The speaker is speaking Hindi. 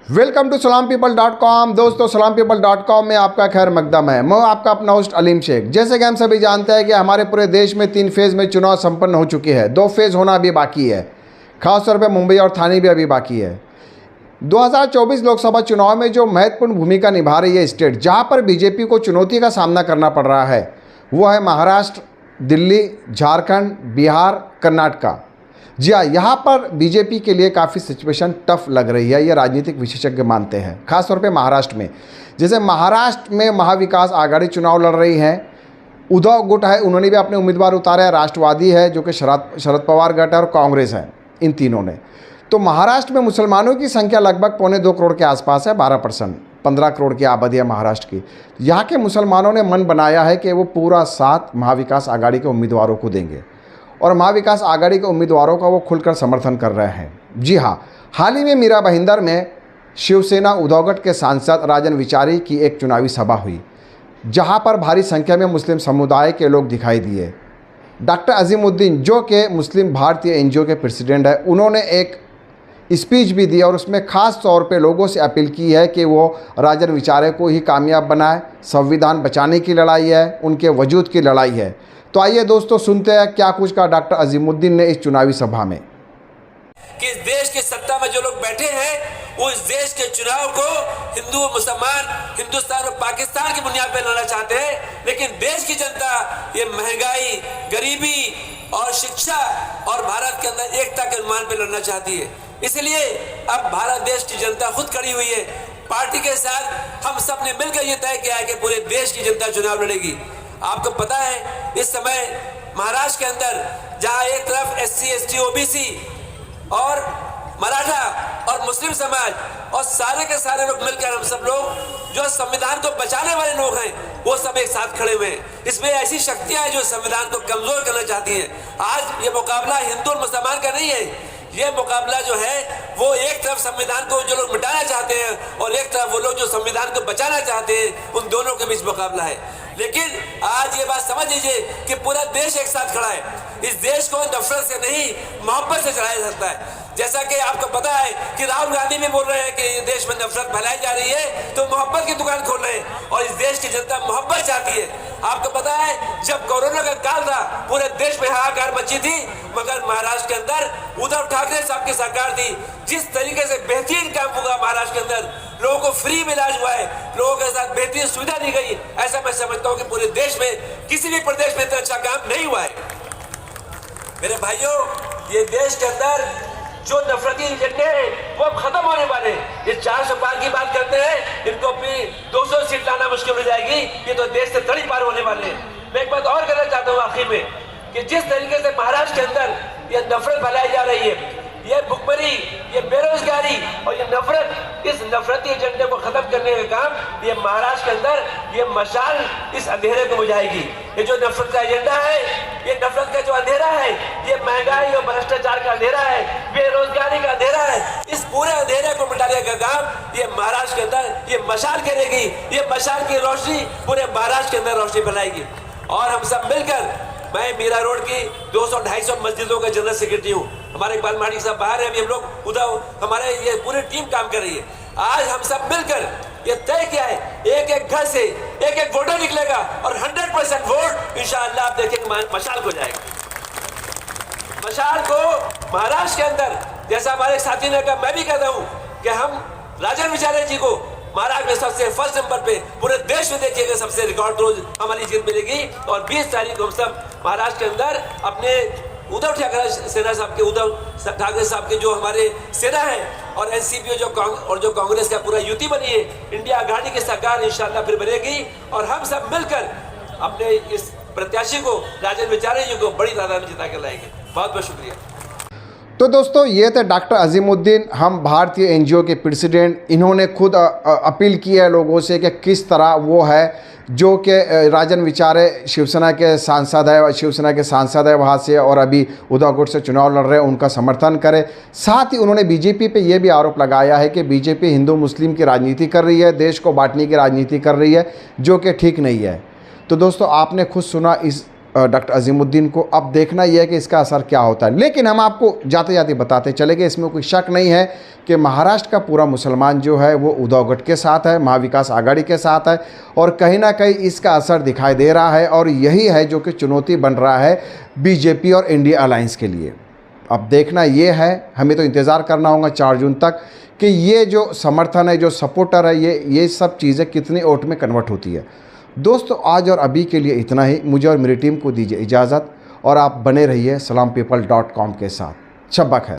Welcome to salampeople.com। दोस्तों salampeople.com में आपका खैर मकदम है। मैं आपका अपना होस्ट अलीम शेख। जैसे कि हम सभी जानते हैं कि हमारे पूरे देश में 3 फेज़ में चुनाव संपन्न हो चुके हैं, 2 फेज़ होना अभी बाकी है। खासतौर पे मुंबई और थाने भी अभी बाकी है। 2024 लोकसभा चुनाव में जो महत्वपूर्ण भूमिका निभा रही है स्टेट, जहां पर बीजेपी को चुनौती का सामना करना पड़ रहा है, वो है महाराष्ट्र, दिल्ली, झारखंड, बिहार, कर्नाटका। जी हाँ, यहाँ पर बीजेपी के लिए काफ़ी सिचुएशन टफ लग रही है, ये राजनीतिक विशेषज्ञ मानते हैं। खासतौर पे महाराष्ट्र में, जैसे महाराष्ट्र में महाविकास आघाड़ी चुनाव लड़ रही है। उद्धव गुट है, उन्होंने भी अपने उम्मीदवार उतारे हैं। राष्ट्रवादी है जो कि शरद पवार गट है, और कांग्रेस है, इन तीनों ने। तो महाराष्ट्र में मुसलमानों की संख्या लगभग 2.25 करोड़ के आसपास है, 12%, 15 करोड़ की आबादी है महाराष्ट्र की। यहाँ के मुसलमानों ने मन बनाया है कि वो पूरा साथ महाविकास आघाड़ी के उम्मीदवारों को देंगे, और महाविकास आघाड़ी के उम्मीदवारों का वो खुलकर समर्थन कर रहे हैं। जी हाँ, हाल ही में मीरा भाईंदर में शिवसेना उद्धवगढ़ के सांसद राजन विचारी की एक चुनावी सभा हुई, जहां पर भारी संख्या में मुस्लिम समुदाय के लोग दिखाई दिए। डॉक्टर अजीमुद्दीन, जो कि मुस्लिम भारतीय एनजीओ के प्रेसिडेंट है, उन्होंने एक स्पीच भी दी और उसमें ख़ास तौर पे लोगों से अपील की है कि वो राजन विचारे को ही कामयाब बनाए। संविधान बचाने की लड़ाई है, उनके वजूद की लड़ाई है। तो आइए दोस्तों, सुनते हैं क्या कुछ कहा डॉक्टर अजीमुद्दीन ने इस चुनावी सभा में। कि इस देश की सत्ता में जो लोग बैठे हैं, वो इस देश के चुनाव को हिंदू और मुसलमान, हिंदुस्तान और पाकिस्तान की बुनियाद पर लड़ना चाहते हैं। लेकिन देश की जनता ये महंगाई, गरीबी और शिक्षा और भारत के अंदर एकता के अनुमान पर लड़ना चाहती है। इसलिए अब भारत देश की जनता खुद खड़ी हुई है। पार्टी के साथ हम सब ने मिलकर ये तय किया है कि पूरे देश की जनता चुनाव लड़ेगी। आपको पता है, इस समय महाराष्ट्र के अंदर जहां एक तरफ SC, ST, OBC और मराठा और मुस्लिम समाज और सारे के सारे लोग मिलकर, हम सब लोग जो संविधान को बचाने वाले लोग हैं, वो सब एक साथ खड़े हुए हैं। इसमें ऐसी शक्तियां हैं जो संविधान को कमजोर करना चाहती हैं। आज ये मुकाबला हिंदू और मुसलमान का नहीं है, ये मुकाबला जो है वो एक तरफ संविधान को जो लोग मिटाना चाहते हैं और एक तरफ वो लोग जो संविधान को बचाना चाहते हैं, उन दोनों के बीच मुकाबला है। लेकिन आज ये बात समझ लीजिए कि पूरा देश एक साथ खड़ा है। इस देश को नफरत से नहीं, मोहब्बत से चलाया जा सकता है। जैसा कि आपको पता है कि राहुल गांधी भी बोल रहे हैं कि देश में नफरत फैलाई जा रही है, तो मोहब्बत की दुकान खोल रहे हैं, और इस देश की जनता मोहब्बत चाहती है। आपको पता है, जब कोरोना का काल था, पूरे देश में हाहाकार मची थी, मगर महाराष्ट्र के अंदर उद्धव ठाकरे साहब की सरकार थी। जिस तरीके से बेहतरीन काम हुआ महाराष्ट्र के अंदर, लोगों को फ्री में इलाज हुआ है, लोगों के साथ बेहतरीन सुविधा दी गई, ऐसा मैं समझता हूं कि पूरे देश में किसी भी प्रदेश में इतना अच्छा काम नहीं हुआ है। मेरे भाइयों, ये देश के अंदर जो नफरती एजेंडे हैं वो खत्म होने वाले। ये 400 पार की बात करते हैं, इनको अपनी 200 सीट लाना मुश्किल हो जाएगी। ये तो देश से तड़ी पार होने वाले हैं। मैं एक बात और कहना चाहता हूँ आखिर में, कि जिस तरीके से महाराष्ट्र के अंदर ये नफरत फैलाई जा रही है, ये भुखमरी, ये बेरोजगारी और ये नफरत, इस नफरती एजेंडे को खत्म करने का काम ये महाराष्ट्र के अंदर ये मशाल इस अंधेरे को बुझाएगी। ये जो नफरत का एजेंडा है, ये नफरत का जो अंधेरा है, ये महंगाई और भ्रष्टाचार का अंधेरा है, बेरोजगारी का अंधेरा है, इस पूरे अंधेरे को मिटाने का काम ये महाराष्ट्र के अंदर ये मशाल करेगी। ये मशाल की रोशनी पूरे महाराष्ट्र के अंदर रोशनी फैलाएगी। और हम सब मिलकर, मैं मीरा रोड की 200-250 मस्जिदों का जनरल सेक्रेटरी हूँ। हमारे इकबाल मार्डी साहब बाहर है, अभी हम लोग उधर, हमारे ये पूरी टीम काम कर रही है। आज हम सब मिलकर ये तय किया है, एक घर से एक वोटर निकलेगा और 100% वोट इंशाअल्लाह आप देखेंगे मशाल को जाएगा। मशाल को महाराष्ट्र के अंदर, जैसा हमारे साथी ने कहा, मैं भी कहता हूँ कि हम राजन विचारे जी को महाराष्ट्र में सबसे फर्स्ट नंबर पे, पूरे देश में देखिएगा सबसे रिकॉर्ड रोज हमारी जीत मिलेगी। और 20 तारीख को हम सब महाराष्ट्र के अंदर अपने उद्धव ठाकरे सेना साहब के, उद्धव ठाकरे साहब के जो हमारे सेना है, और एनसीपी जो कांग्रेस का पूरा युति बनी है, इंडिया आघाड़ी की सरकार इंशाल्लाह फिर बनेगी। और हम सब मिलकर अपने इस प्रत्याशी को, राजन विचारे जी को, बड़ी तादाद में जिता कर लाएंगे। बहुत बहुत शुक्रिया। तो दोस्तों, ये थे डॉक्टर अजीमुद्दीन, हम भारतीय एनजीओ के प्रेसिडेंट। इन्होंने खुद अपील की है लोगों से कि किस तरह वो है जो कि राजन विचारे शिवसेना के सांसद है वहाँ से, और अभी उद्धव गुट से चुनाव लड़ रहे हैं, उनका समर्थन करें। साथ ही उन्होंने बीजेपी पे ये भी आरोप लगाया है कि बीजेपी हिंदू मुस्लिम की राजनीति कर रही है, देश को बांटने की राजनीति कर रही है, जो कि ठीक नहीं है। तो दोस्तों, आपने खुद सुना इस डॉक्टर अजीमुद्दीन को। अब देखना यह है कि इसका असर क्या होता है। लेकिन हम आपको जाते जाते बताते चलेंगे, इसमें कोई शक नहीं है कि महाराष्ट्र का पूरा मुसलमान जो है वो उद्धव गट के साथ है, महाविकास आघाड़ी के साथ है, और कहीं ना कहीं इसका असर दिखाई दे रहा है। और यही है जो कि चुनौती बन रहा है बीजेपी और इंडिया अलायंस के लिए। अब देखना ये है, हमें तो इंतज़ार करना होगा 4 जून तक कि ये जो समर्थन है, जो सपोर्टर है, ये सब चीज़ें कितनी वोट में कन्वर्ट होती है। दोस्तों आज और अभी के लिए इतना ही। मुझे और मेरी टीम को दीजिए इजाज़त, और आप बने रहिए SalamPeople.com के साथ। शब्बा खैर।